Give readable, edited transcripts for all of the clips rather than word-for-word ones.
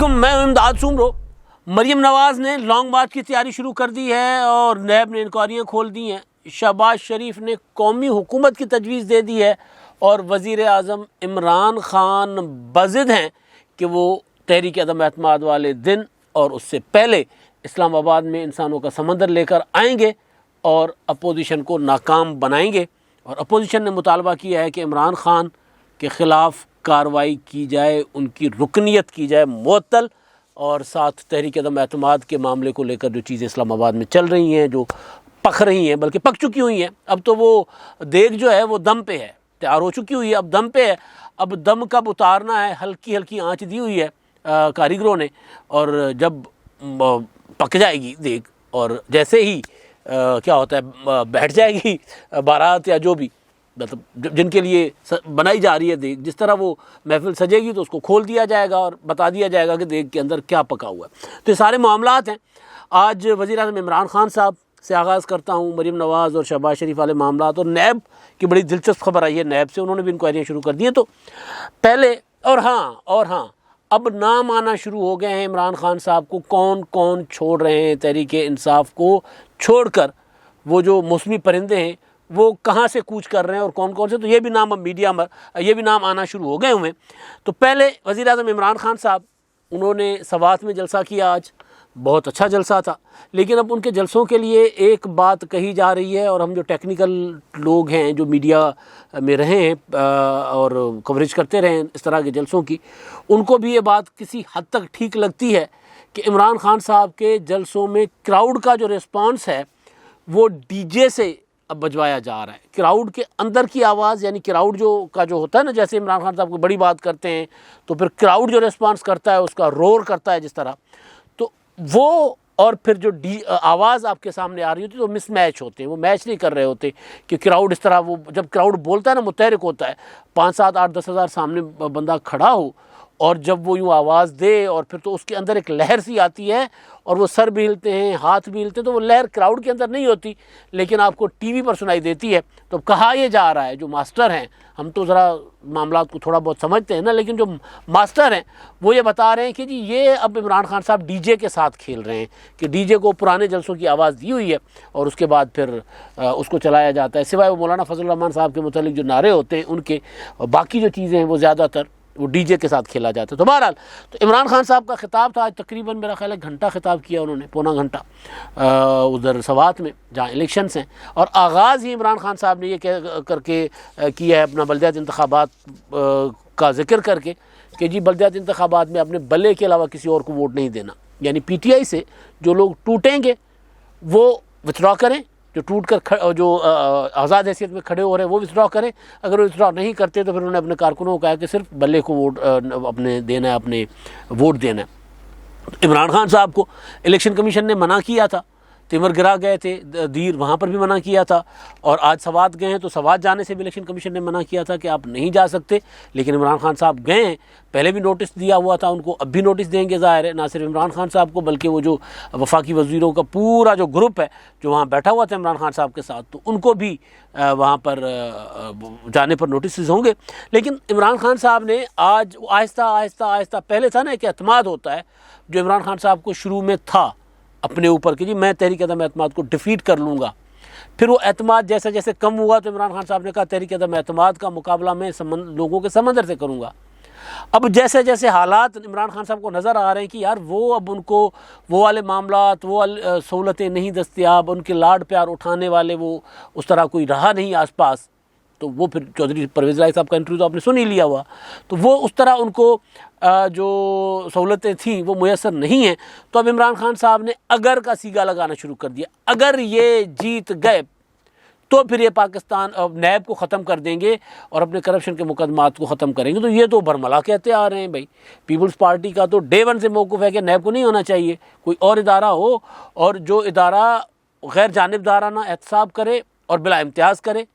अस्सलामुअलैकुम, मैं इमदाद सुमरो। मरीम नवाज़ ने लॉन्ग मार्च की तैयारी शुरू कर दी है और नैब ने इंक्वायरियाँ खोल दी हैं। शहबाज शरीफ ने कौमी हुकूमत की तजवीज़ दे दी है और वज़ीर आज़म इमरान ख़ान बज़िद हैं कि वो तहरीक अदम एतमाद वाले दिन और उससे पहले इस्लामाबाद में इंसानों का समंदर लेकर आएंगे और अपोजिशन को नाकाम बनाएंगे। और अपोजिशन ने मुतालबा किया है कि इमरान ख़ान के ख़िलाफ़ कार्रवाई की जाए, उनकी रुकनीत की जाए मुअत्तल, और साथ तहरीक अदम एतमाद के मामले को लेकर जो चीज़ें इस्लामाबाद में चल रही हैं, जो पक रही हैं, बल्कि पक चुकी हुई हैं। अब तो वो देग जो है वो दम पे है, तैयार हो चुकी हुई है, अब दम पे है। अब दम कब उतारना है, हल्की हल्की आंच दी हुई है कारीगरों ने, और जब पक जाएगी देग और जैसे ही क्या होता है बैठ जाएगी बारात या जो भी मतलब जिनके लिए बनाई जा रही है देग, जिस तरह वो महफिल सजेगी तो उसको खोल दिया जाएगा और बता दिया जाएगा कि देग के अंदर क्या पका हुआ है। तो ये सारे मामलात हैं। आज वज़ीर आज़म इमरान ख़ान साहब से आगाज़ करता हूँ। मरीम नवाज़ और शहबाज शरीफ वाले मामलात, और नैब की बड़ी दिलचस्प खबर आई है। नैब से उन्होंने भी इंक्वायरियाँ शुरू कर दी हैं। तो पहले और हाँ अब नाम आना शुरू हो गए हैं इमरान ख़ान साहब को। कौन कौन छोड़ रहे हैं तहरीक इंसाफ को छोड़कर, वो जो मौसमी परिंदे हैं वो कहाँ से कूच कर रहे हैं और कौन कौन से, तो ये भी नाम अब मीडिया में ये भी नाम आना शुरू हो गए हुए। तो पहले वज़ीर आज़म इमरान ख़ान साहब, उन्होंने सवात में जलसा किया आज, बहुत अच्छा जलसा था। लेकिन अब उनके जलसों के लिए एक बात कही जा रही है, और हम जो टेक्निकल लोग हैं जो मीडिया में रहे हैं और कवरेज करते रहे हैं इस तरह के जलसों की, उनको भी ये बात किसी हद तक ठीक लगती है कि इमरान ख़ान साहब के जलसों में क्राउड का जो रिस्पॉन्स है वो डीजे से अब बजवाया जा रहा है। क्राउड के अंदर की आवाज़, यानी क्राउड जो होता है ना, जैसे इमरान ख़ान साहब को बड़ी बात करते हैं तो फिर क्राउड जो रिस्पांस करता है उसका रोर करता है जिस तरह, तो वो और फिर जो आवाज़ आपके सामने आ रही होती है तो मिसमैच होते हैं, वो मैच नहीं कर रहे होते कि क्राउड इस तरह, वो जब क्राउड बोलता है ना मुतहरिक होता है, 5, 7, 8, 10 हज़ार सामने बंदा खड़ा हो और जब वो यूँ आवाज़ दे और फिर तो उसके अंदर एक लहर सी आती है और वो सर भी हिलते हैं, हाथ भी हिलते हैं, तो वो लहर क्राउड के अंदर नहीं होती लेकिन आपको टीवी पर सुनाई देती है। तो कहा यह जा रहा है, जो मास्टर हैं, हम तो ज़रा मामला को थोड़ा बहुत समझते हैं ना, लेकिन जो मास्टर हैं वो ये बता रहे हैं कि जी ये अब इमरान ख़ान साहब डीजे के साथ खेल रहे हैं कि डीजे को पुराने जलसों की आवाज़ दी हुई है और उसके बाद फिर उसको चलाया जाता है। सिवाय वो मौलाना फजल रहमान साहब के मुतालिक जो नारे होते हैं उनके, और बाकी जो चीज़ें हैं वो ज़्यादातर वो डीजे के साथ खेला जाता है। तो बहरहाल तो इमरान ख़ान साहब का खिताब था आज, तकरीबन मेरा ख्याल है घंटा खिताब किया उन्होंने, पौना घंटा उधर सवात में जहाँ इलेक्शंस हैं, और आगाज़ ही इमरान ख़ान साहब ने ये करके किया है अपना बल्दियात इंतखाबात का जिक्र करके कि जी बल्दियात इंतखाबात में अपने बल्ले के अलावा किसी और को वोट नहीं देना, यानी PTI से जो लोग टूटेंगे वो विथड्रॉ करें, जो टूट कर जो आज़ाद हैसियत में खड़े हो रहे हैं वो विथड्रॉ करें। अगर वो विथड्रॉ नहीं करते तो फिर उन्होंने अपने कारकुनों को कहा कि सिर्फ बल्ले को वोट अपने देना है, अपने वोट देना है। इमरान ख़ान साहब को इलेक्शन कमीशन ने मना किया था, तिमर गिरा गए थे दीर, वहाँ पर भी मना किया था, और आज सवात गए हैं तो सवात जाने से भी इलेक्शन कमीशन ने मना किया था कि आप नहीं जा सकते। लेकिन इमरान ख़ान साहब गए हैं, पहले भी नोटिस दिया हुआ था उनको, अब भी नोटिस देंगे ज़ाहिर है, ना सिर्फ इमरान ख़ान साहब को बल्कि वो जो वफाकी वज़ीरों का पूरा जो ग्रुप है जो वहाँ बैठा हुआ था इमरान ख़ान साहब के साथ, तो उनको भी वहाँ पर जाने पर नोटिस होंगे। लेकिन इमरान ख़ान साहब ने आज आहिस्ता आहिस्ता, पहले था ना एक एतमाद होता है जो इमरान ख़ान साहब को शुरू में था अपने ऊपर कि जी मैं तहरीक अदम एतमाद को डिफ़ीट कर लूँगा, फिर वो एतमाद जैसे जैसे कम हुआ तो इमरान ख़ान साहब ने कहा तहरीक अदम एतमाद का मुकाबला मैं लोगों के समंदर से करूँगा। अब जैसे जैसे हालात इमरान ख़ान साहब को नज़र आ रहे हैं कि यार वो अब उनको वो वाले मामलात, वो सहूलतें नहीं दस्तियाब, उनके लाड प्यार उठाने वाले वो उस तरह कोई रहा नहीं आसपास, तो वो फिर चौधरी परवेज़ इलाही साहब का इंटरव्यू तो आपने सुन ही लिया हुआ, तो वो उस तरह उनको जो सहूलतें थीं वो मुयसर नहीं हैं। तो अब इमरान ख़ान साहब ने अगर का सीगा लगाना शुरू कर दिया, अगर ये जीत गए तो फिर ये पाकिस्तान नैब को ख़त्म कर देंगे और अपने करप्शन के मुकदमात को ख़त्म करेंगे। तो ये तो बरमला कहते आ रहे हैं भाई, पीपल्स पार्टी का तो डे 1 से मौक़िफ़ है कि नैब को नहीं होना चाहिए, कोई और इदारा हो, और जो इदारा गैर जानिबदाराना एहतसाब करे और बिला इम्तियाज़ करे,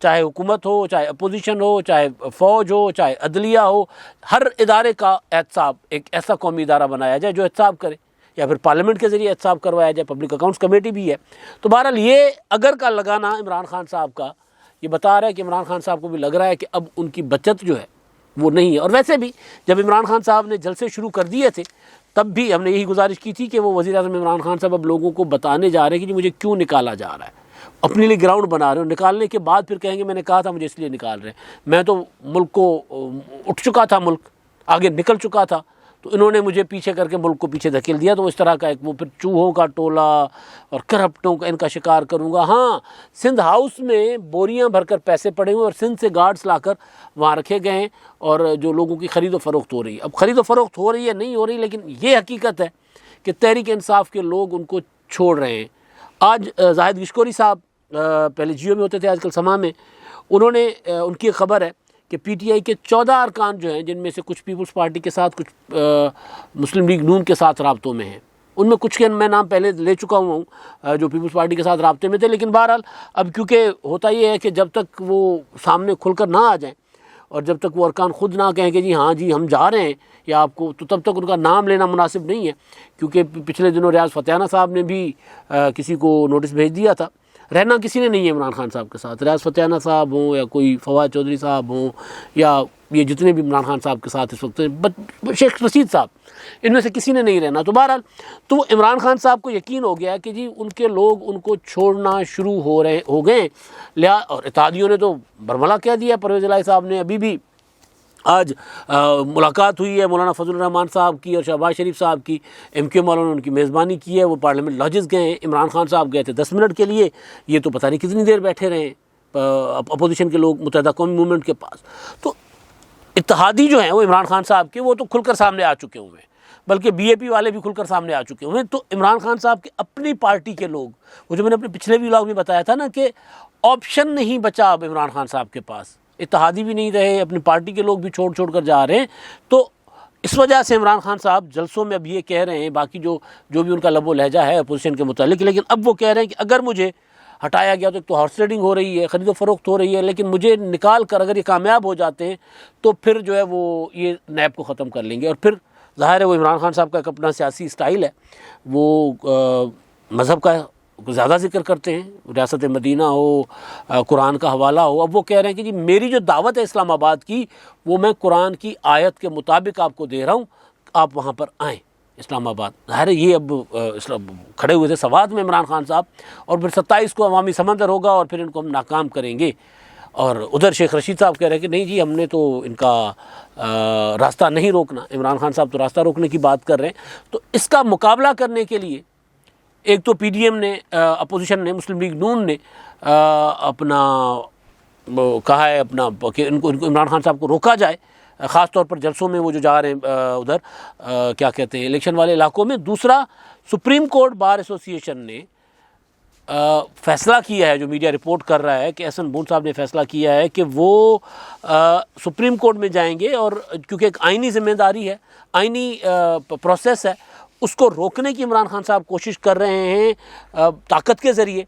चाहे हुकूमत हो, चाहे अपोजिशन हो, चाहे फ़ौज हो, चाहे अदलिया हो, हर इदारे का एहतसाब एक ऐसा कौमी इदारा बनाया जाए जो एहतसाब करे, या फिर पार्लियामेंट के ज़रिए एहतसाब करवाया जाए, पब्लिक अकाउंट्स कमेटी भी है। तो बहरहाल ये अगर का लगाना इमरान ख़ान साहब का ये बता रहा है कि इमरान ख़ान साहब को भी लग रहा है कि अब उनकी बचत जो है वो नहीं है। और वैसे भी जब इमरान खान साहब ने जलसे शुरू कर दिए थे तब भी हमने यही गुजारिश की थी कि वो वज़ीर आज़म इमरान खान साहब अब लोगों को बताने जा रहे हैं कि जी मुझे क्यों निकाला जा रहा है, अपने लिए ग्राउंड बना रहे हो, निकालने के बाद फिर कहेंगे मैंने कहा था मुझे इसलिए निकाल रहे हैं, मैं तो मुल्क को उठ चुका था, मुल्क आगे निकल चुका था, तो इन्होंने मुझे पीछे करके मुल्क को पीछे धकेल दिया। तो इस तरह का एक वो फिर चूहों का टोला और करप्टों का इनका शिकार करूँगा। हाँ, सिंध हाउस में बोरियां भरकर पैसे पड़े हुए और सिंध से गार्ड्स लाकर वहाँ रखे गए हैं और जो लोगों की ख़रीद व फ़रोख्त हो रही है। अब ख़रीद व फ़रोख्त हो रही है नहीं हो रही, लेकिन ये हकीकत है कि तहरीक इंसाफ के लोग उनको छोड़ रहे हैं। आज जाहिद गिशकोरी साहब पहले जियो में होते थे, आजकल समा में, उन्होंने उनकी खबर है कि पीटीआई के 14 अरकान जो हैं, जिनमें से कुछ पीपल्स पार्टी के साथ, कुछ मुस्लिम लीग नून के साथ राब्तों में हैं, उनमें कुछ के मैं नाम पहले ले चुका हुआ हूँ जो पीपल्स पार्टी के साथ राब्ते में थे। लेकिन बहरहाल अब क्योंकि होता ये है कि जब तक वो सामने खुलकर ना आ जाएं और जब तक वो अरकान ख़ुद ना कहें कि जी हाँ जी हम जा रहे हैं या आपको, तो तब तक उनका नाम लेना मुनासिब नहीं है। क्योंकि पिछले दिनों रियाज फतेहाना साहब ने भी किसी को नोटिस भेज दिया था। रहना किसी ने नहीं है इमरान खान साहब के साथ, रियाज फतेहाना साहब हों या कोई फवाद चौधरी साहब हों या ये जितने भी इमरान खान साहब के साथ इस वक्त शेख रशीद साहब, इनमें से किसी ने नहीं रहना। तो बहरहाल तो इमरान खान साहब को यकीन हो गया कि जी उनके लोग उनको छोड़ना शुरू हो गए। लिया और इत्तेहादियों ने तो बरमला कह दिया। परवेज़ इलाही साहब ने अभी भी आज मुलाकात हुई है मौलाना फजल रहमान साहब की और शहबाज शरीफ साहब की, MQM वालों ने उनकी मेज़बानी की है। वो पार्लियामेंट लॉजेस गए हैं, इमरान खान साहब गए थे 10 मिनट के लिए, ये तो पता नहीं कितनी देर बैठे रहे अपोजिशन के लोग मुत्तहिदा कौमी मूवमेंट के पास। तो इत्तेहादी जो हैं वो इमरान खान साहब के, वो तो खुलकर सामने आ चुके हुए हैं, बल्कि BAP वाले भी खुलकर सामने आ चुके हुए हैं। तो इमरान खान साहब के अपनी पार्टी के लोग, वो जो मैंने अपने पिछले व्लॉग में बताया था ना कि ऑप्शन नहीं बचा अब इमरान खान साहब के पास, इत्तेहादी भी नहीं रहे, अपनी पार्टी के लोग भी छोड़ कर जा रहे हैं। तो इस वजह से इमरान खान साहब जलसों में अब ये कह रहे हैं, बाकी जो भी उनका लबो लहजा है अपोजिशन के मुतालिक, लेकिन अब वो कह रहे हैं कि अगर मुझे हटाया गया तो एक तो हॉर्स ट्रेडिंग हो रही है, ख़रीदो फरोख्त हो रही है, लेकिन मुझे निकाल कर अगर ये कामयाब हो जाते हैं तो फिर जो है वो ये नैब को ख़त्म कर लेंगे। और फिर ज़ाहिर है वो इमरान खान साहब का एक अपना सियासी स्टाइल है, वो मज़हब का ज़्यादा जिक्र करते हैं, रियासत मदीना हो, कुरान का हवाला हो। अब वो कह रहे हैं कि जी मेरी जो दावत है इस्लामाबाद की, वो मैं कुरान की आयत के मुताबिक आपको दे रहा हूँ, आप वहाँ पर आएँ इस्लामाबाद। ज़ाहिर है ये अब खड़े हुए थे सवाद में इमरान खान साहब, और फिर 27 को अवामी समंदर होगा और फिर इनको हम नाकाम करेंगे। और उधर शेख रशीद साहब कह रहे हैं कि नहीं जी हमने तो इनका रास्ता नहीं रोकना, इमरान खान साहब तो रास्ता रोकने की बात कर रहे हैं। तो इसका मुकाबला करने के लिए एक तो PDM ने, अपोजिशन ने, मुस्लिम लीग नून ने अपना कहा है अपना कि इनको इमरान खान साहब को रोका जाए, ख़ास तौर पर जलसों में वो जो जा रहे हैं उधर क्या कहते हैं इलेक्शन वाले इलाकों में। दूसरा, सुप्रीम कोर्ट बार एसोसिएशन ने फ़ैसला किया है, जो मीडिया रिपोर्ट कर रहा है कि एहसन बून साहब ने फ़ैसला किया है कि वो सुप्रीम कोर्ट में जाएंगे, और क्योंकि एक आइनी ज़िम्मेदारी है, आइनी प्रोसेस है, उसको रोकने की इमरान खान साहब कोशिश कर रहे हैं ताकत के ज़रिए,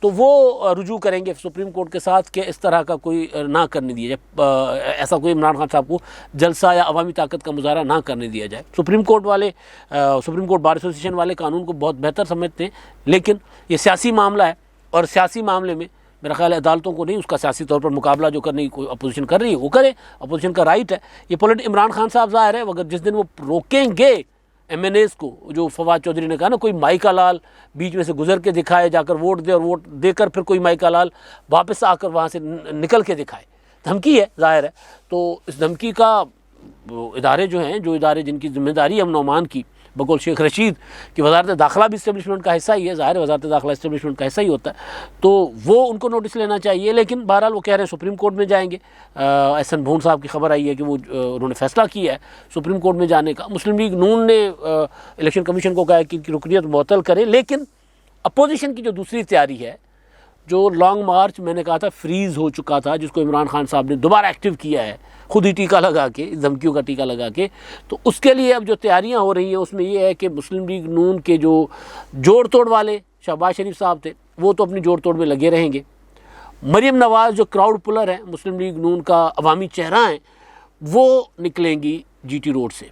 तो वो रुजू करेंगे सुप्रीम कोर्ट के साथ कि इस तरह का कोई ना करने दिया जाए, ऐसा कोई इमरान खान साहब को जलसा या अवामी ताकत का मुजाहरा ना करने दिया जाए। सुप्रीम कोर्ट बार एसोसिएशन वाले कानून को बहुत बेहतर समझते हैं, लेकिन ये सियासी मामला है, और सियासी मामले में मेरा ख्याल है अदालतों को नहीं उसका सियासी तौर पर मुकाबला जो करने की कोई अपोजिशन कर रही है वो करे, अपोजिशन का राइट है। ये इमरान खान साहब ज़ाहिर है अगर जिस दिन वो रोकेंगे MNAs को, जो फवाद चौधरी ने कहा ना, कोई माइका लाल बीच में से गुजर के दिखाए, जाकर वोट दे, और वोट देकर फिर कोई माइका लाल वापस आकर वहाँ से निकल के दिखाए, धमकी है ज़ाहिर है। तो इस धमकी का इदारे जो हैं, जो इदारे जिनकी जिम्मेदारी है अमन अमान की, बकौल शेख रशीद की वजारत दाखिला भी इस्टेब्लिशमेंट का हिस्सा ही है, ज़ाहिर है वजारत दाखिला इस्टेब्लिशमेंट का हिस्सा ही होता है, तो वो उनको नोटिस लेना चाहिए। लेकिन बहरहाल वो कह रहे हैं सुप्रीम कोर्ट में जाएंगे। एहसन भून साहब की खबर आई है कि वो उन्होंने फ़ैसला किया है सुप्रीम कोर्ट में जाने का। मुस्लिम लीग नून ने इलेक्शन कमीशन को कहा है कि रुकनियत मुअत्तल करें, लेकिन अपोजिशन की जो दूसरी तैयारी है, जो लॉन्ग मार्च मैंने कहा था फ्रीज़ हो चुका था, जिसको इमरान खान साहब ने दोबारा एक्टिव किया है, खुद ही टीका लगा के, धमकियों का टीका लगा के, तो उसके लिए अब जो तैयारियां हो रही हैं उसमें ये है कि मुस्लिम लीग नून के जो जोड़ तोड़ वाले शहबाज शरीफ साहब थे वो तो अपनी जोड़ तोड़ में लगे रहेंगे। मरीम नवाज़ जो क्राउड पुलर है, मुस्लिम लीग नून का अवामी चेहरा है, वो निकलेंगी GT रोड से।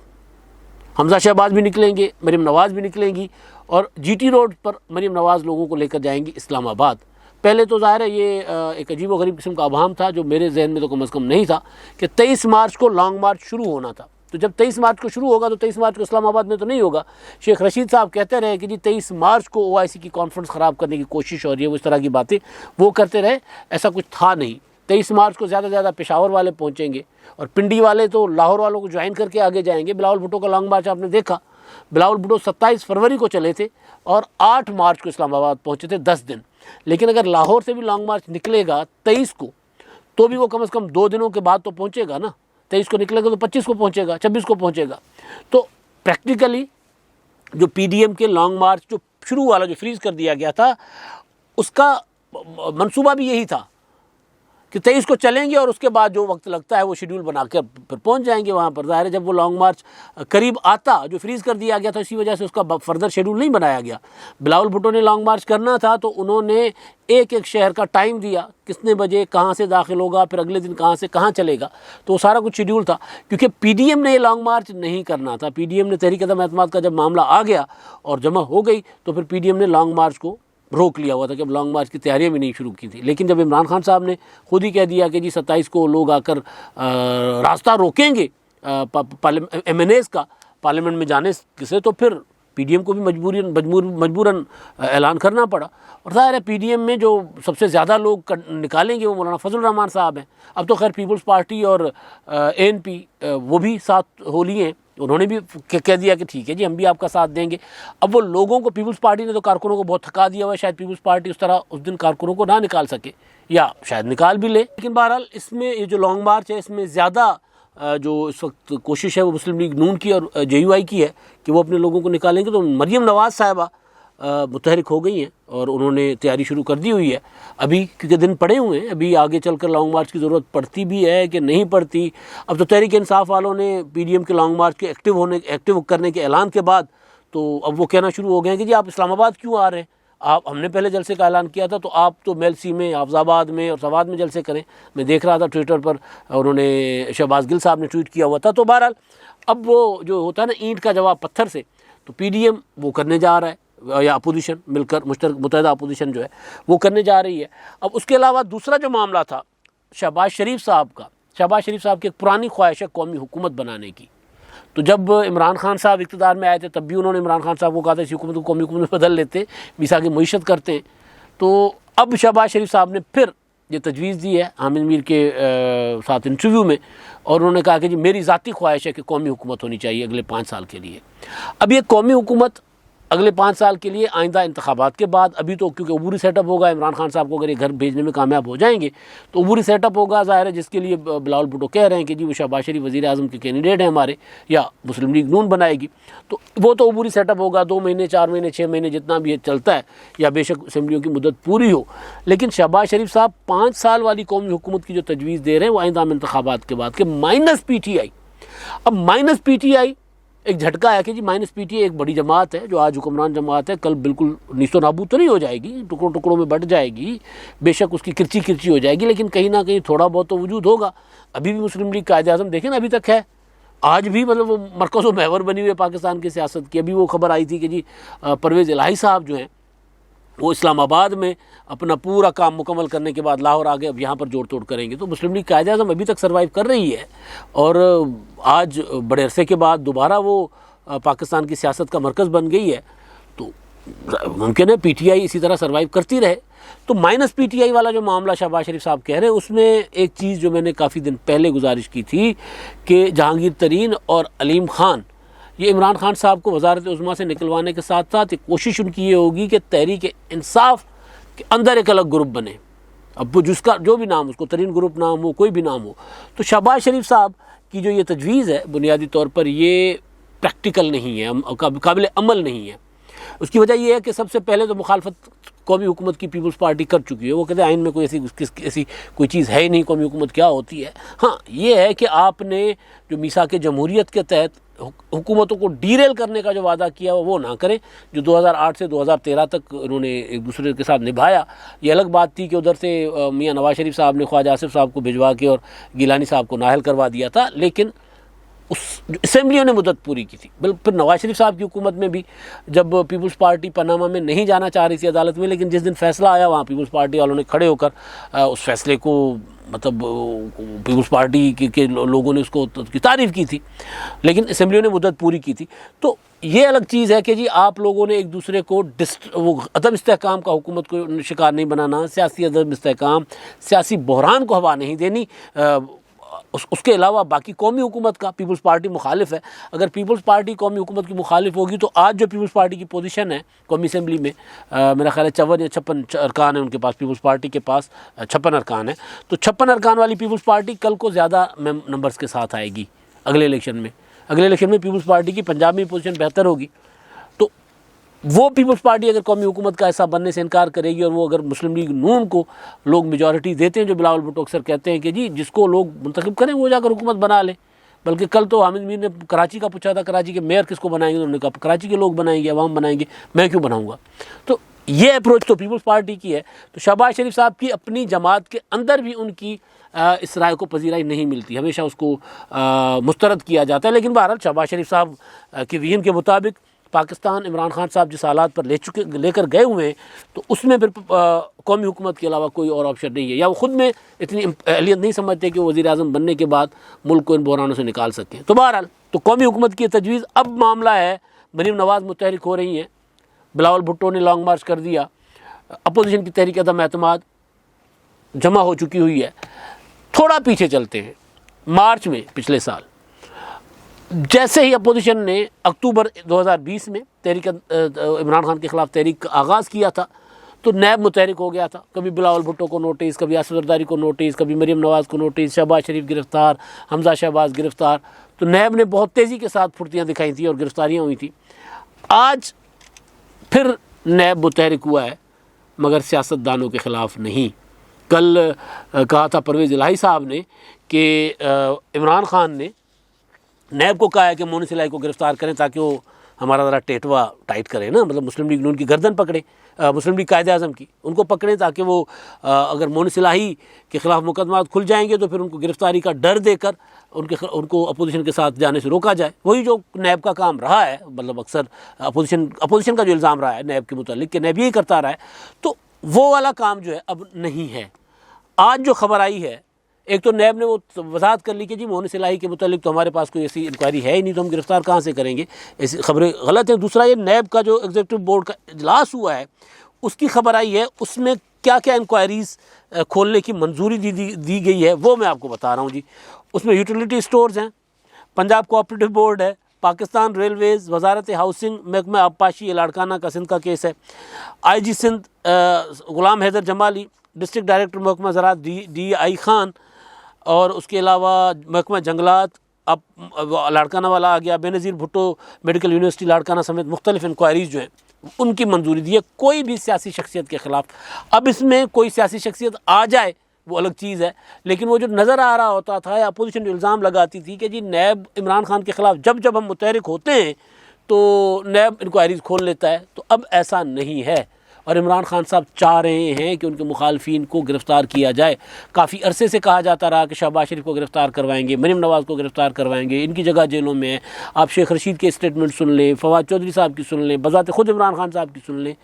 हमजा शहबाज भी निकलेंगे, मरीम नवाज़ भी निकलेंगी, और GT रोड पर मरीम नवाज़ लोगों को लेकर जाएंगी इस्लामाबाद, पहले तो ज़ाहिर है ये एक अजीब व गरीब किस्म का आभाम था जो मेरे जहन में तो कम अज़ कम नहीं था कि 23 मार्च को लॉन्ग मार्च शुरू होना था। तो जब 23 मार्च को शुरू होगा तो 23 मार्च को इस्लामाबाद में तो नहीं होगा। शेख रशीद साहब कहते रहे कि जी 23 मार्च को OIC की कॉन्फ्रेंस ख़राब करने की कोशिश हो रही है, वो इस तरह की बातें वो करते रहे, ऐसा कुछ था नहीं। 23 मार्च को ज़्यादा से ज़्यादा पेशावर वाले पहुँचेंगे और पिंडी वाले तो लाहौर वालों को ज्वाइन करके आगे जाएंगे। बिलावल भुट्टो का लॉन्ग मार्च आपने देखा, बिलावल भुट्टो 27 फरवरी को चले थे और 8 मार्च को इस्लामाबाद पहुँचे थे, 10 दिन। लेकिन अगर लाहौर से भी लॉन्ग मार्च निकलेगा 23 को, तो भी वो कम से कम 2 दिनों के बाद तो पहुँचेगा ना। 23 को निकलेगा तो 25 को पहुँचेगा, 26 को पहुँचेगा। तो प्रैक्टिकली जो PDM के लॉन्ग मार्च जो शुरू वाला जो फ्रीज़ कर दिया गया था, उसका मंसूबा भी यही था कि 23 को चलेंगे और उसके बाद जो वक्त लगता है वो शेड्यूल बना कर फिर पहुँच जाएंगे वहाँ पर। ज़ाहिर है जब वो लॉन्ग मार्च करीब आता, जो फ्रीज़ कर दिया गया था, इसी वजह से उसका फर्दर शेड्यूल नहीं बनाया गया। बिलावल भुट्टो ने लॉन्ग मार्च करना था तो उन्होंने एक एक शहर का टाइम दिया, कितने बजे कहाँ से दाखिल होगा, फिर अगले दिन कहाँ से कहाँ चलेगा, तो वो सारा कुछ शेड्यूल था। क्योंकि PDM ने ये लॉन्ग मार्च नहीं करना था। PDM ने तहरीक अदम एतमाद का जब मामला आ गया और जमा हो गई तो फिर PDM ने लॉन्ग मार्च को रोक लिया हुआ था कि अब लॉन्ग मार्च की तैयारियां भी नहीं शुरू की थी। लेकिन जब इमरान खान साहब ने खुद ही कह दिया कि जी 27 को लोग आकर रास्ता रोकेंगे MNAs का पार्लियामेंट में जाने से, तो फिर PDM को भी मजबूरन ऐलान करना पड़ा। और ज़ाहिर है PDM में जो सबसे ज़्यादा लोग निकालेंगे वो मौलाना फजल रहमान साहब हैं। अब तो खैर पीपल्स पार्टी और ANP वो भी साथ हो लिए हैं, उन्होंने भी कह दिया कि ठीक है जी हम भी आपका साथ देंगे। अब वो लोगों को, पीपल्स पार्टी ने तो कारकुनों को बहुत थका दिया हुआ है, शायद पीपल्स पार्टी उस तरह उस दिन कारकुनों को ना निकाल सके या शायद निकाल भी ले। लेकिन बहरहाल इसमें ये जो लॉन्ग मार्च है इसमें ज़्यादा जो इस वक्त कोशिश है वो मुस्लिम लीग नून की और JUI की है कि वो अपने लोगों को निकालेंगे। तो मरियम नवाज़ साहिबा मुतहरिक हो गई हैं और उन्होंने तैयारी शुरू कर दी हुई है अभी, क्योंकि दिन पड़े हुए हैं। अभी आगे चलकर लॉन्ग मार्च की ज़रूरत पड़ती भी है कि नहीं पड़ती। अब तो तहरीक इंसाफ वालों ने PDM के लॉन्ग मार्च के एक्टिव करने के ऐलान के बाद तो अब वो कहना शुरू हो गए हैं कि जी आप इस्लामाबाद क्यों आ रहे हैं, आप, हमने पहले जलसे का ऐलान किया था तो आप तो मेलसी में, हाफजाबाद में और सवाद में जलसे करें। मैं देख रहा था ट्विटर पर, उन्होंने शहबाज गिल साहब ने ट्वीट किया हुआ था। तो बहरहाल अब वो जो होता है ना ईंट का जवाब पत्थर से, तो PDM वो करने जा रहा है या अपोजिशन मिलकर, मुत्तहिदा अपोजिशन जो है वो करने जा रही है। अब उसके अलावा दूसरा जो मामला था शहबाज शरीफ साहब का, शहबाज शरीफ साहब की एक पुरानी ख्वाहिश है कौमी हुकूमत बनाने की। तो जब इमरान खान साहब इक़्तिदार में आए थे तब भी उन्होंने इमरान खान साहब को कहा था इस हुकूमत को कौमी हुकूमत में बदल लेते, मिसा की मईशत करते हैं। तो अब शहबाज शरीफ साहब ने फिर ये तजवीज़ दी है हामिद मीर के साथ इंटरव्यू में, और उन्होंने कहा कि जी मेरी ज़ाती ख्वाहिश है कि कौमी हुकूमत होनी चाहिए अगले 5 साल के लिए। अब ये कौमी हुकूमत अगले 5 साल के लिए आइंदा इंतखाबात के बाद, अभी तो क्योंकि अबूरी सेटअप होगा, इमरान खान साहब को अगर ये घर भेजने में कामयाब हो जाएंगे तो अबूरी सेटअप होगा ज़ाहिर है, जिसके लिए बिलावल भुट्टो कह रहे हैं कि जी वो शहबाज शरीफ वज़ीर आज़म के कैंडिडेट हैं हमारे, या मुस्लिम लीग नून बनाएगी। तो वो तो अबूरी सेटअप होगा, 2 महीने 4 महीने 6 महीने जितना भी ये चलता है, या बेशक असम्बलियों की मुद्दत पूरी हो। लेकिन शहबाज शरीफ साहब 5 साल वाली कौमी हुकूमत की जो तजवीज़ दे रहे हैं वो आइंदा इंतखाबात के बाद के माइनस PTI। अब माइनस PTI एक झटका है कि जी माइनस PTI एक बड़ी जमात है जो आज हुक्मरान जमात है, कल बिल्कुल नीस्तो नाबूद तो नहीं हो जाएगी, टुकड़ों टुकड़ों में बढ़ जाएगी, बेशक उसकी किरची किरची हो जाएगी, लेकिन कहीं ना कहीं थोड़ा बहुत तो वजूद होगा। अभी भी मुस्लिम लीग कायदे आज़म देखें ना अभी तक है, आज भी मतलब वो मरकज़ व महवर बनी हुई है पाकिस्तान की सियासत की। अभी वो खबर आई थी कि जी परवेज़ इलाही साहब जो हैं वो इस्लामाबाद में अपना पूरा काम मुकम्मल करने के बाद लाहौर आगे अब यहाँ पर जोड़ तोड़ करेंगे। तो मुस्लिम लीग कायदे आज़म अभी तक सर्वाइव कर रही है और आज बड़े अरसे के बाद दोबारा वो पाकिस्तान की सियासत का मरकज़ बन गई है। तो मुमकिन है PTI इसी तरह सर्वाइव करती रहे। तो माइनस PTI वाला जो मामला शहबाज शरीफ साहब कह रहे हैं, उसमें एक चीज़ जो मैंने काफ़ी दिन पहले गुजारिश की थी कि जहांगीर तरीन और अलीम खान, ये इमरान खान साहब को वज़ारत उज़्मा से निकलवाने के साथ साथ एक कोशिश उनकी ये होगी कि तहरीक इंसाफ के अंदर एक अलग ग्रुप बने। अब वो जिसका जो भी नाम, उसको तरीन ग्रुप नाम हो, कोई भी नाम हो, तो शहबाज शरीफ साहब की जो ये तजवीज़ है बुनियादी तौर पर ये प्रैक्टिकल नहीं है, काबिल अमल नहीं है। उसकी वजह यह है कि सबसे पहले तो मुखालफत कौमी हुकूमत की पीपल्स पार्टी कर चुकी है। वो कहते हैं आइन में कोई ऐसी कोई चीज़ है ही नहीं, कौमी हुकूमत क्या होती है। हाँ, ये है कि आपने जो मीसाक जमहूरियत के तहत हुकूमतों को डीरेल करने का जो वादा किया वो ना करें, जो 2008 से 2013 तक उन्होंने एक दूसरे के साथ निभाया। ये अलग बात थी कि उधर से मियाँ नवाज शरीफ साहब ने ख्वाजा आसिफ साहब को भिजवा के और गिलानी साहब को नाहल करवा दिया था, लेकिन उस असम्बलियों ने मुद्दत पूरी की थी। बिल्कुल फिर नवाज शरीफ साहब की हुकूमत में भी जब पीपल्स पार्टी पनामा में नहीं जाना चाह रही थी अदालत में, लेकिन जिस दिन फैसला आया वहाँ पीपल्स पार्टी वालों ने खड़े होकर उस फैसले को मतलब पीपल्स पार्टी के लोगों ने उसको की तारीफ़ की थी, लेकिन असम्बलियों ने मुद्दत पूरी की थी। तो ये अलग चीज़ है कि जी आप लोगों ने एक दूसरे को वो अदम इस्तेहकाम का हुकूमत को शिकार नहीं बनाना, सियासी अदम इस्तेहकाम, सियासी बहरान को हवा नहीं देनी। उसके अलावा बाकी कौमी हुकूमत का पीपल्स पार्टी मुखालिफ है। अगर पीपल्स पार्टी कौमी हुकूमत की मुखालिफ होगी तो आज जो पीपल्स पार्टी की पोजीशन है कौमी असम्बली में, मेरा ख्याल है 54 या 56 अरकान है उनके पास, पीपल्स पार्टी के पास 56 अरकान है। तो 56 अरकान वाली पीपल्स पार्टी कल को ज़्यादा नंबर्स के साथ आएगी अगले इलेक्शन में। अगले इलेक्शन में पीपल्स पार्टी की पंजाब में पोजीशन बेहतर होगी। तो वो पीपल्स पार्टी अगर कौमी हुकूमत का हिस्सा बनने से इनकार करेगी और वो अगर मुस्लिम लीग नून को लोग मेजॉरिटी देते हैं, जो बिलावल भुट्टो अक्सर कहते हैं कि जी जिसको लोग मुंतखब करें वो जाकर हुकूमत बना ले। बल्कि कल तो हामिद मीर ने कराची का पूछा था, कराची के मेयर किसको बनाएंगे, उन्होंने कहा कराची के लोग बनाएंगे, अवाम बनाएंगे, मैं क्यों बनाऊँगा। तो ये अप्रोच तो पीपल्स पार्टी की है। तो शहबाज शरीफ साहब की अपनी जमात के अंदर भी उनकी इस राय को पजीराई नहीं मिलती, हमेशा उसको मुस्तरद किया जाता है। लेकिन बहरहाल शहबाज शरीफ साहब के विजन के मुताबिक पाकिस्तान इमरान खान साहब जिस हालात पर लेकर गए हुए हैं, तो उसमें फिर कौमी हुकूमत के अलावा कोई और ऑप्शन नहीं है, या वो ख़ुद में इतनी अहलियत नहीं समझते कि वो वज़ीर आज़म बनने के बाद मुल्क को इन बहरानों से निकाल सकें। तो बहरहाल तो कौमी हुकूमत की तजवीज़, अब मामला है मरीम नवाज़ मुतहरिक हो रही हैं, बिलावल भुट्टो ने लॉन्ग मार्च कर दिया, अपोजिशन की तहरीक अदम एतमाद जमा हो चुकी हुई है। थोड़ा पीछे चलते हैं, मार्च में पिछले साल जैसे ही अपोजिशन ने अक्टूबर 2020 में तहरीक इमरान खान के ख़िलाफ़ तहरीक का आगाज़ किया था, तो नैब मुतहरिक हो गया था। कभी बिलावल भुट्टो को नोटिस, कभी आसिफ जरदारी को नोटिस, कभी मरीम नवाज़ को नोटिस, शहबाज शरीफ गिरफ़्तार, हमजा शहबाज गिरफ़्तार। तो नैब ने बहुत तेज़ी के साथ फुर्तियाँ दिखाई थी और गिरफ़्तारियाँ हुई थी। आज फिर नैब मुतहरिक हुआ है, मगर सियासतदानों के ख़िलाफ़ नहीं। कल कहा था परवेज़ इलाही साहब ने कि इमरान खान ने नैब को कहा है कि मोनिस इलाही को गिरफ़्तार करें ताकि वो हमारा ज़रा टेटवा टाइट करे ना, मतलब मुस्लिम लीग नून की गर्दन पकड़े, मुस्लिम लीग कायदे आज़म की उनको पकड़ें, ताकि वो अगर मोनिस इलाही के ख़िलाफ़ मुकदमा खुल जाएंगे तो फिर उनको गिरफ़्तारी का डर देकर उनको अपोजिशन के साथ जाने से रोका जाए। वही जो नैब का काम रहा है, मतलब अक्सर अपोजिशन का जो इल्ज़ाम रहा है नैब के मुतालिक कि नैब यही करता रहा है, तो वो वाला काम जो है अब नहीं है। आज जो खबर आई है, एक तो नैब ने वो वजाहत कर ली कि जी मोनिस इलाही के मुतालिक तो हमारे पास कोई ऐसी इंक्वायरी है ही नहीं, तो हम गिरफ़्तार कहाँ से करेंगे, ऐसी खबरें गलत हैं। दूसरा, ये नैब का जो एग्जीक्यूटिव बोर्ड का इजलास हुआ है उसकी खबर आई है, उसमें क्या क्या इंक्वायरीज़ खोलने की मंजूरी दी गई है वो मैं आपको बता रहा हूँ जी। उसमें यूटिलिटी स्टोर्स हैं, पंजाब कोऑपरेटिव बोर्ड है, पाकिस्तान रेलवेज़, वजारत हाउसिंग, महकमा आबपाशी, लाड़काना का सिंध का केस है, IG सिंध ग़ुलाम हैदर जमाली, डिस्ट्रिक्ट डायरेक्टर महकमा ज़राअत DI खान, और उसके अलावा महकमा जंगलात अब लाड़काना वाला आ गया, बेनज़ीर भुट्टो मेडिकल यूनिवर्सिटी लाड़काना समेत मुख्तलिफ इंक्वायरीज़ जो हैं उनकी मंजूरी दी है, कोई भी सियासी शख्सियत के ख़िलाफ़। अब इसमें कोई सियासी शख्सियत आ जाए वो अलग चीज़ है, लेकिन वो जो नज़र आ रहा होता था, अपोजिशन जो इल्ज़ाम लगाती थी कि जी नैब इमरान खान के ख़िलाफ़ जब हम मुतहरिक होते हैं तो नैब इंक्वायरीज़ खोल लेता है, तो अब ऐसा नहीं है। और इमरान खान साहब चाह रहे हैं कि उनके मुखालफिन को गिरफ़्तार किया जाए। काफ़ी अरसे से कहा जाता रहा कि शहबाज शरीफ को गिरफ़्तार करवाएंगे, मरीम नवाज़ को गिरफ़्तार करवाएंगे, इनकी जगह जेलों में है। आप शेख रशीद के स्टेटमेंट सुन लें, फवाद चौधरी साहब की सुन लें, बज़ात ख़ुद इमरान खान साहब की सुन लें,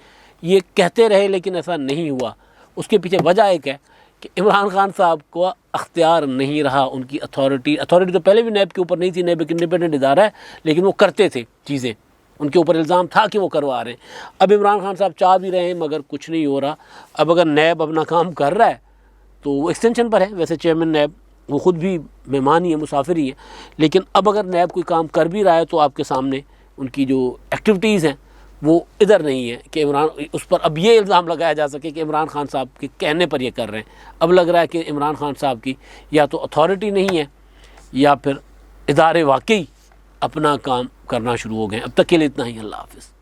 ये कहते रहे लेकिन ऐसा नहीं हुआ। उसके पीछे वजह एक है कि इमरान खान साहब को अख्तियार नहीं रहा, उनकी अथॉरिटी तो पहले भी नैब के ऊपर नहीं थी, नैब एक इंडिपेंडेंट इदारा है, लेकिन वो करते थे चीज़ें, उनके ऊपर इल्ज़ाम था कि वो करवा रहे हैं। अब इमरान खान साहब चाह भी रहे हैं मगर कुछ नहीं हो रहा। अब अगर नैब अपना काम कर रहा है तो वो एक्सटेंशन पर है, वैसे चेयरमैन नैब वो ख़ुद भी मेहमान ही है, मुसाफिर ही है, लेकिन अब अगर नैब कोई काम कर भी रहा है तो आपके सामने उनकी जो एक्टिविटीज़ हैं वो इधर नहीं है कि इमरान उस पर अब ये इल्ज़ाम लगाया जा सके कि इमरान खान साहब के कहने पर ये कर रहे हैं। अब लग रहा है कि इमरान खान साहब की या तो अथॉरिटी नहीं है या फिर इदारे वाकई अपना काम करना शुरू हो गए। अब तक के लिए इतना ही। अल्लाह हाफ़िज़।